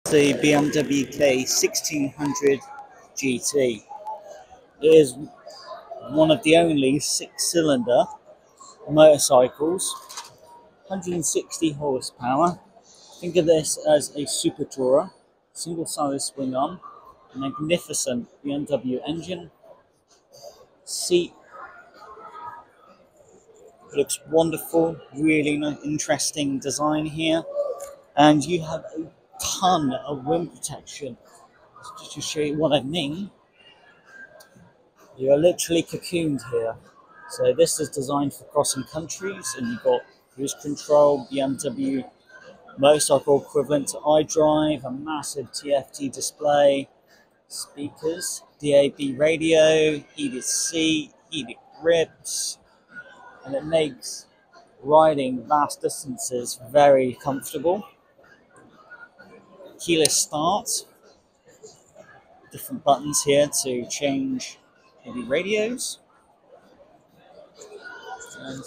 The BMW K1600 GT. It is one of the only six-cylinder motorcycles, 160 horsepower. Think of this as a super tourer, single-sided swing arm, magnificent BMW engine, seat looks wonderful, really interesting design here, and you have a ton of wind protection. Just to show you what I mean, you're literally cocooned here. So this is designed for crossing countries, and you've got cruise control, BMW motorcycle equivalent to iDrive, a massive TFT display, speakers, DAB radio, heated seat, heated grips, and it makes riding vast distances very comfortable. Keyless start, different buttons here to change the radios, and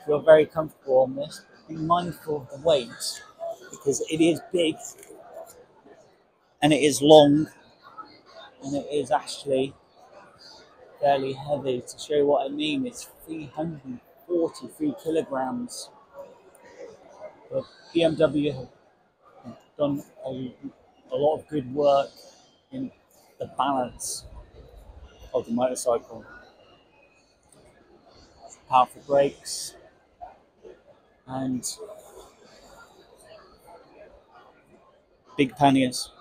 feel very comfortable on this. Be mindful of the weight because it is big and it is long and it is actually fairly heavy. To show you what I mean, it's 343 kilograms. But BMW have done a lot of good work in the balance of the motorcycle. Powerful brakes and big panniers.